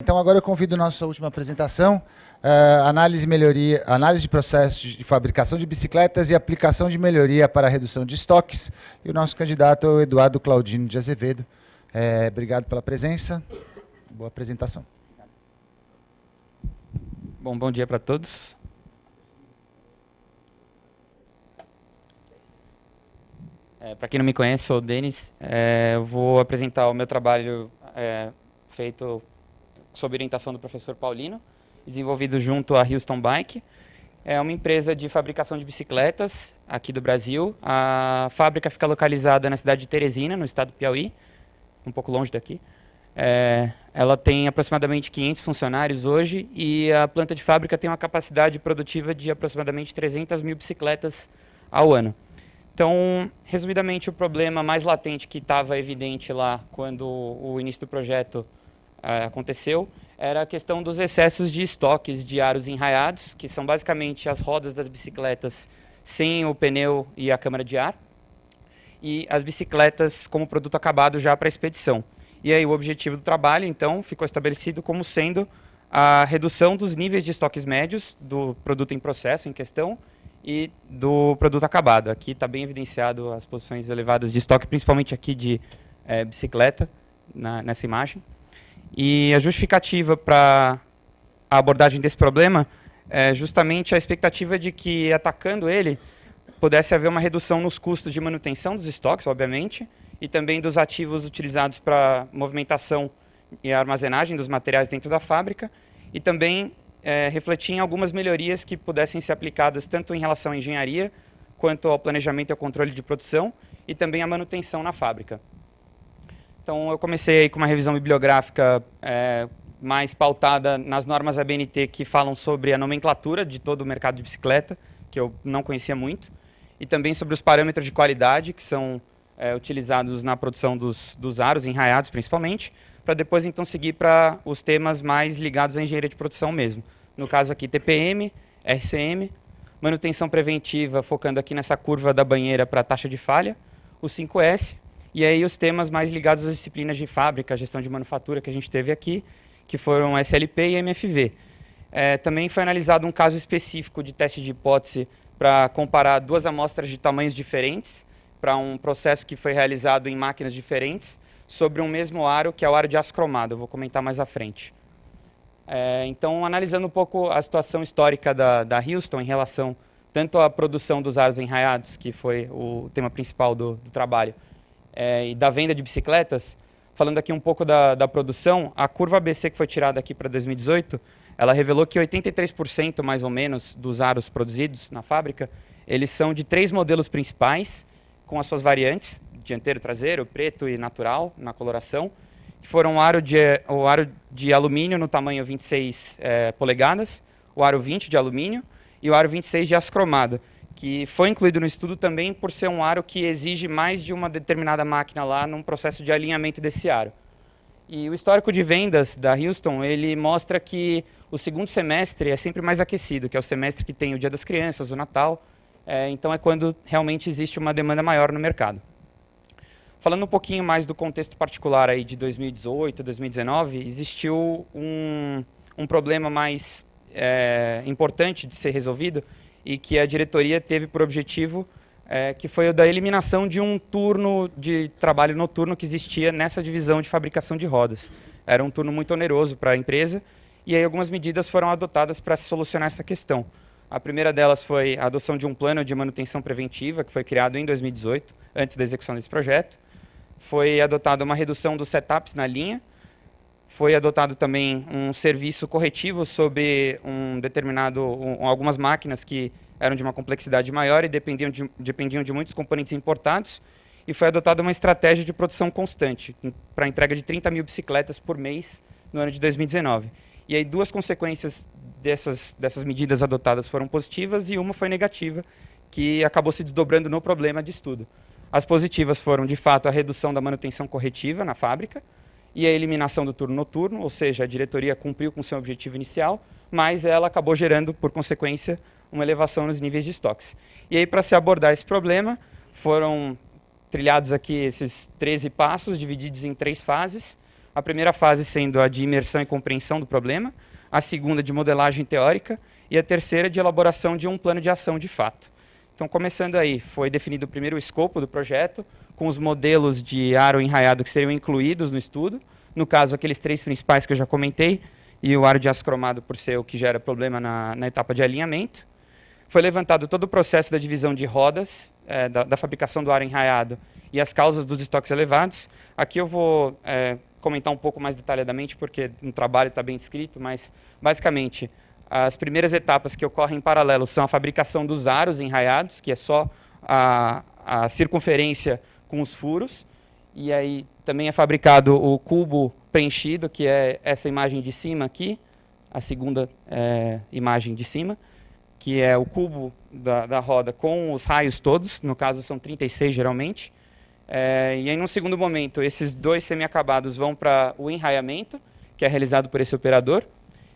Então, agora eu convido a nossa última apresentação, análise de processos de fabricação de bicicletas e aplicação de melhoria para a redução de estoques. E o nosso candidato é o Eduardo Claudino de Azevedo. Obrigado pela presença. Boa apresentação. Bom dia para todos. Para quem não me conhece, sou o Denis. Eu vou apresentar o meu trabalho feito sob orientação do professor Paulino, desenvolvido junto à Houston Bike. É uma empresa de fabricação de bicicletas aqui do Brasil. A fábrica fica localizada na cidade de Teresina, no estado do Piauí, um pouco longe daqui. Ela tem aproximadamente 500 funcionários hoje e a planta de fábrica tem uma capacidade produtiva de aproximadamente 300 mil bicicletas ao ano. Então, resumidamente, o problema mais latente que estava evidente lá quando o início do projeto aconteceu era a questão dos excessos de estoques de aros enraiados, que são basicamente as rodas das bicicletas sem o pneu e a câmara de ar, e as bicicletas como produto acabado já para expedição. E aí o objetivo do trabalho, então, ficou estabelecido como sendo a redução dos níveis de estoques médios do produto em processo em questão e do produto acabado. Aqui está bem evidenciado as posições elevadas de estoque, principalmente aqui de bicicleta, nessa imagem. E a justificativa para a abordagem desse problema é justamente a expectativa de que, atacando ele, pudesse haver uma redução nos custos de manutenção dos estoques, obviamente, e também dos ativos utilizados para movimentação e armazenagem dos materiais dentro da fábrica, e também refletir em algumas melhorias que pudessem ser aplicadas tanto em relação à engenharia, quanto ao planejamento e ao controle de produção, e também à manutenção na fábrica. Então, eu comecei aí com uma revisão bibliográfica mais pautada nas normas ABNT que falam sobre a nomenclatura de todo o mercado de bicicleta, que eu não conhecia muito, e também sobre os parâmetros de qualidade que são utilizados na produção dos aros enraiados, principalmente, para depois, então, seguir para os temas mais ligados à engenharia de produção mesmo. No caso aqui, TPM, RCM, manutenção preventiva, focando aqui nessa curva da banheira para a taxa de falha, o 5S, e aí os temas mais ligados às disciplinas de fábrica, gestão de manufatura que a gente teve aqui, que foram SLP e MFV. Também foi analisado um caso específico de teste de hipótese para comparar duas amostras de tamanhos diferentes para um processo que foi realizado em máquinas diferentes sobre um mesmo aro, que é o aro de aço cromado. Eu vou comentar mais à frente. Então, analisando um pouco a situação histórica da Houston em relação tanto à produção dos aros enraiados, que foi o tema principal do trabalho, e da venda de bicicletas, falando aqui um pouco da produção, a curva ABC que foi tirada aqui para 2018, ela revelou que 83% mais ou menos dos aros produzidos na fábrica, eles são de 3 modelos principais, com as suas variantes, dianteiro, traseiro, preto e natural, na coloração, que foram o aro de alumínio no tamanho 26 polegadas, o aro 20 de alumínio e o aro 26 de aço cromado, que foi incluído no estudo também por ser um aro que exige mais de uma determinada máquina lá num processo de alinhamento desse aro. E o histórico de vendas da Houston, ele mostra que o segundo semestre é sempre mais aquecido, que é o semestre que tem o Dia das Crianças, o Natal, então é quando realmente existe uma demanda maior no mercado. Falando um pouquinho mais do contexto particular aí de 2018, 2019, existiu um problema mais importante de ser resolvido e que a diretoria teve por objetivo, que foi o da eliminação de um turno de trabalho noturno que existia nessa divisão de fabricação de rodas. Era um turno muito oneroso para a empresa e aí algumas medidas foram adotadas para solucionar essa questão. A primeira delas foi a adoção de um plano de manutenção preventiva, que foi criado em 2018, antes da execução desse projeto. Foi adotada uma redução dos setups na linha. Foi adotado também um serviço corretivo sobre algumas máquinas que eram de uma complexidade maior e dependiam de muitos componentes importados. E foi adotada uma estratégia de produção constante, para a entrega de 30 mil bicicletas por mês no ano de 2019. E aí 2 consequências dessas medidas adotadas foram positivas e uma foi negativa, que acabou se desdobrando no problema de estudo. As positivas foram, de fato, a redução da manutenção corretiva na fábrica e a eliminação do turno noturno, ou seja, a diretoria cumpriu com seu objetivo inicial, mas ela acabou gerando, por consequência, uma elevação nos níveis de estoques. E aí, para se abordar esse problema, foram trilhados aqui esses 13 passos, divididos em 3 fases. A primeira fase sendo a de imersão e compreensão do problema, a segunda de modelagem teórica e a terceira de elaboração de um plano de ação de fato. Então, começando aí, foi definido primeiro o escopo do projeto, com os modelos de aro enraiado que seriam incluídos no estudo, no caso, aqueles 3 principais que eu já comentei, e o aro de aço cromado por ser o que gera problema na etapa de alinhamento. Foi levantado todo o processo da divisão de rodas, da fabricação do aro enraiado e as causas dos estoques elevados. Aqui eu vou comentar um pouco mais detalhadamente, porque no trabalho está bem descrito, mas, basicamente, as primeiras etapas que ocorrem em paralelo são a fabricação dos aros enraiados, que é só a circunferência com os furos, e aí também é fabricado o cubo preenchido, que é essa imagem de cima aqui, a segunda imagem de cima, que é o cubo da roda com os raios todos, no caso são 36 geralmente. E aí, num segundo momento, esses 2 semi-acabados vão para o enraiamento, que é realizado por esse operador,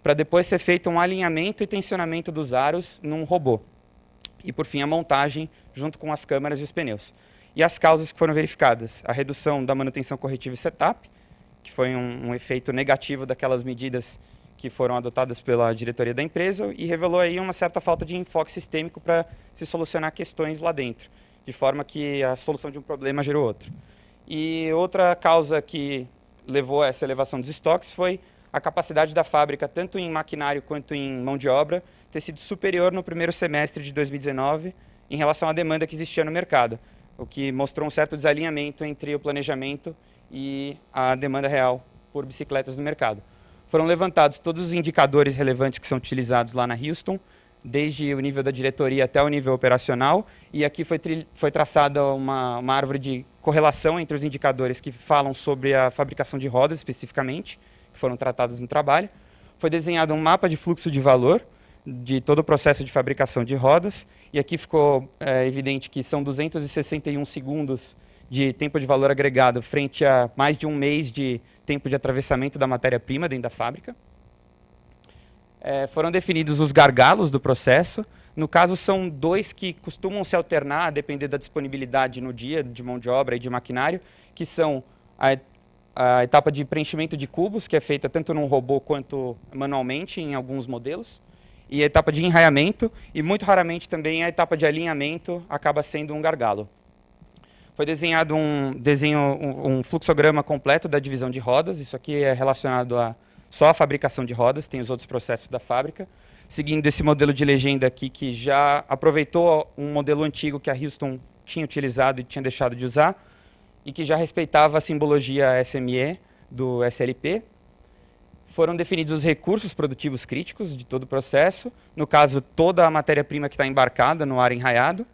para depois ser feito um alinhamento e tensionamento dos aros num robô. E, por fim, a montagem junto com as câmaras e os pneus. E as causas que foram verificadas: a redução da manutenção corretiva e setup, que foi um efeito negativo daquelas medidas que foram adotadas pela diretoria da empresa e revelou aí uma certa falta de enfoque sistêmico para se solucionar questões lá dentro, de forma que a solução de um problema gerou outro. E outra causa que levou a essa elevação dos estoques foi a capacidade da fábrica, tanto em maquinário quanto em mão de obra, ter sido superior no primeiro semestre de 2019 em relação à demanda que existia no mercado, o que mostrou um certo desalinhamento entre o planejamento e a demanda real por bicicletas no mercado. Foram levantados todos os indicadores relevantes que são utilizados lá na Houston, desde o nível da diretoria até o nível operacional, e aqui foi traçada uma árvore de correlação entre os indicadores que falam sobre a fabricação de rodas especificamente, que foram tratados no trabalho. Foi desenhado um mapa de fluxo de valor de todo o processo de fabricação de rodas, e aqui ficou evidente que são 261 segundos de tempo de valor agregado frente a mais de um mês de tempo de atravessamento da matéria-prima dentro da fábrica. Foram definidos os gargalos do processo. No caso, são 2 que costumam se alternar a depender da disponibilidade no dia de mão de obra e de maquinário, que são a etapa de preenchimento de cubos, que é feita tanto num robô quanto manualmente em alguns modelos, e a etapa de enraiamento, e muito raramente também a etapa de alinhamento acaba sendo um gargalo. Foi desenhado um fluxograma completo da divisão de rodas. Isso aqui é relacionado só à fabricação de rodas, tem os outros processos da fábrica. Seguindo esse modelo de legenda aqui, que já aproveitou um modelo antigo que a Houston tinha utilizado e tinha deixado de usar, e que já respeitava a simbologia SME do SLP. Foram definidos os recursos produtivos críticos de todo o processo, no caso, toda a matéria-prima que está embarcada no ar enraiado,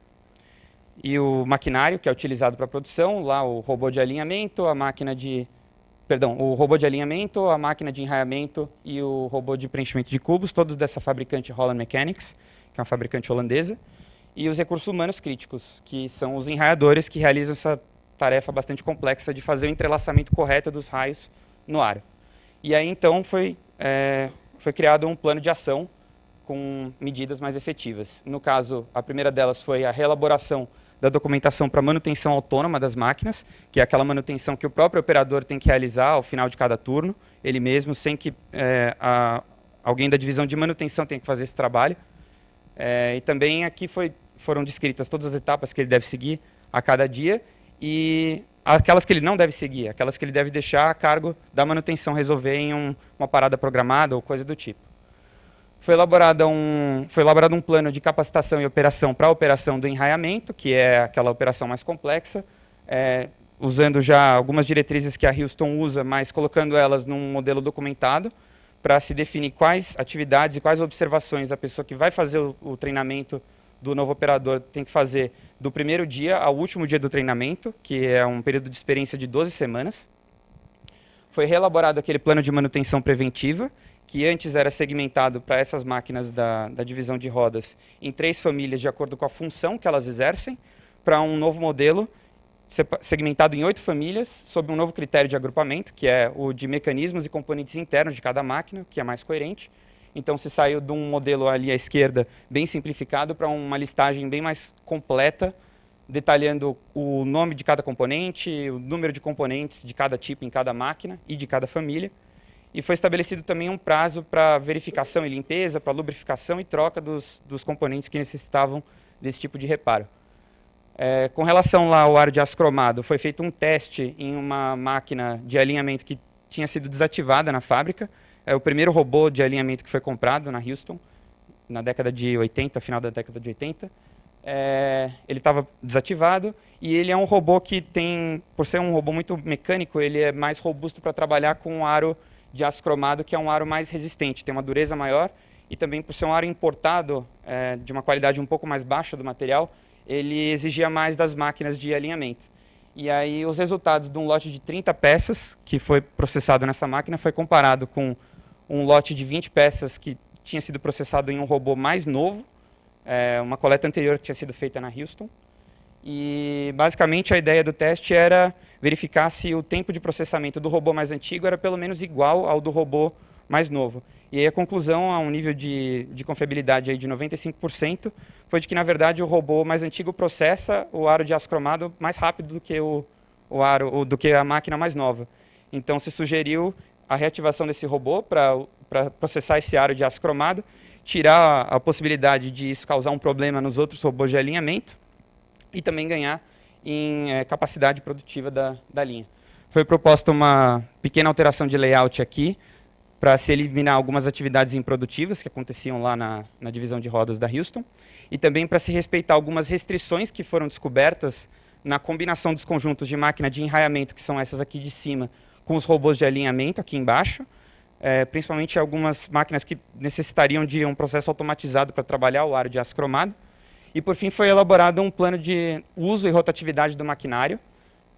e o maquinário que é utilizado para a produção, lá o robô de alinhamento, o robô de alinhamento, a máquina de enraiamento e o robô de preenchimento de cubos, todos dessa fabricante Holland Mechanics, que é uma fabricante holandesa, e os recursos humanos críticos, que são os enraiadores que realizam essa tarefa bastante complexa de fazer o entrelaçamento correto dos raios no aro. E aí, então, foi criado um plano de ação com medidas mais efetivas. No caso, a primeira delas foi a reelaboração da documentação para manutenção autônoma das máquinas, que é aquela manutenção que o próprio operador tem que realizar ao final de cada turno, ele mesmo, sem que alguém da divisão de manutenção tenha que fazer esse trabalho. E também aqui foram descritas todas as etapas que ele deve seguir a cada dia e aquelas que ele não deve seguir, aquelas que ele deve deixar a cargo da manutenção resolver em uma parada programada ou coisa do tipo. Foi elaborado um plano de capacitação e operação para a operação do enraiamento, que é aquela operação mais complexa, usando já algumas diretrizes que a Houston usa, mas colocando elas num modelo documentado, para se definir quais atividades e quais observações a pessoa que vai fazer o treinamento do novo operador tem que fazer do primeiro dia ao último dia do treinamento, que é um período de experiência de 12 semanas. Foi reelaborado aquele plano de manutenção preventiva, que antes era segmentado para essas máquinas da divisão de rodas em 3 famílias de acordo com a função que elas exercem, para um novo modelo segmentado em 8 famílias, sob um novo critério de agrupamento, que é o de mecanismos e componentes internos de cada máquina, que é mais coerente. Então, se saiu de um modelo ali à esquerda, bem simplificado, para uma listagem bem mais completa detalhando o nome de cada componente, o número de componentes de cada tipo em cada máquina e de cada família. E foi estabelecido também um prazo para verificação e limpeza, para lubrificação e troca dos componentes que necessitavam desse tipo de reparo. Com relação lá ao aro de aço cromado, foi feito um teste em uma máquina de alinhamento que tinha sido desativada na fábrica. É o primeiro robô de alinhamento que foi comprado na Houston, na década de 80, final da década de 80. Ele estava desativado e ele é um robô que tem, por ser um robô muito mecânico, ele é mais robusto para trabalhar com um aro de aço cromado, que é um aro mais resistente, tem uma dureza maior, e também por ser um aro importado de uma qualidade um pouco mais baixa do material, ele exigia mais das máquinas de alinhamento. E aí os resultados de um lote de 30 peças que foi processado nessa máquina foi comparado com um lote de 20 peças que tinha sido processado em um robô mais novo, uma coleta anterior que tinha sido feita na Houston. E basicamente a ideia do teste era verificar se o tempo de processamento do robô mais antigo era pelo menos igual ao do robô mais novo. E aí a conclusão, a um nível de confiabilidade aí de 95%, foi de que, na verdade, o robô mais antigo processa o aro de aço cromado mais rápido do que do que a máquina mais nova. Então se sugeriu a reativação desse robô para processar esse aro de aço cromado, tirar a possibilidade de isso causar um problema nos outros robôs de alinhamento e também ganhar em capacidade produtiva da linha. Foi proposta uma pequena alteração de layout aqui, para se eliminar algumas atividades improdutivas que aconteciam lá na divisão de rodas da Houston, e também para se respeitar algumas restrições que foram descobertas na combinação dos conjuntos de máquina de enraiamento, que são essas aqui de cima, com os robôs de alinhamento aqui embaixo, principalmente algumas máquinas que necessitariam de um processo automatizado para trabalhar o aro de aço cromado. E, por fim, foi elaborado um plano de uso e rotatividade do maquinário,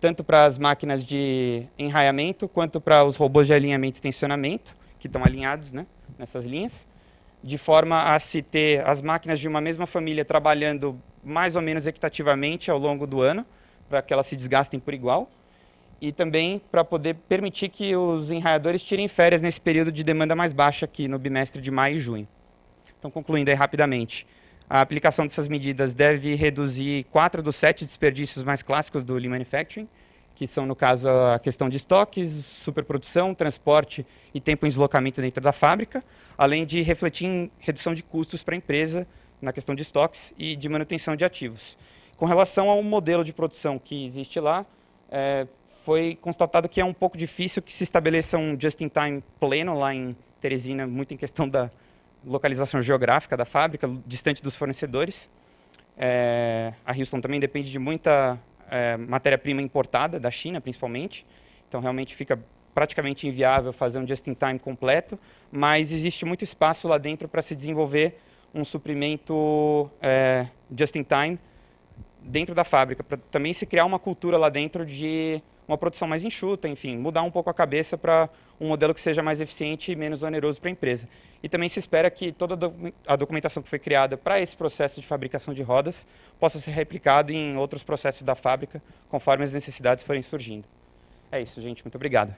tanto para as máquinas de enraiamento, quanto para os robôs de alinhamento e tensionamento, que estão alinhados, né, nessas linhas, de forma a se ter as máquinas de uma mesma família trabalhando mais ou menos equitativamente ao longo do ano, para que elas se desgastem por igual, e também para poder permitir que os enraiadores tirem férias nesse período de demanda mais baixa aqui no bimestre de maio e junho. Então, concluindo aí rapidamente, a aplicação dessas medidas deve reduzir 4 dos 7 desperdícios mais clássicos do Lean Manufacturing, que são, no caso, a questão de estoques, superprodução, transporte e tempo em deslocamento dentro da fábrica, além de refletir em redução de custos para a empresa na questão de estoques e de manutenção de ativos. Com relação ao modelo de produção que existe lá, foi constatado que é um pouco difícil que se estabeleça um just-in-time pleno lá em Teresina, muito em questão da localização geográfica da fábrica, distante dos fornecedores. A Houston também depende de muita matéria-prima importada da China, principalmente. Então, realmente fica praticamente inviável fazer um just-in-time completo, mas existe muito espaço lá dentro para se desenvolver um suprimento just-in-time dentro da fábrica, para também se criar uma cultura lá dentro de uma produção mais enxuta, enfim, mudar um pouco a cabeça para um modelo que seja mais eficiente e menos oneroso para a empresa. E também se espera que toda a documentação que foi criada para esse processo de fabricação de rodas possa ser replicado em outros processos da fábrica, conforme as necessidades forem surgindo. É isso, gente. Muito obrigado.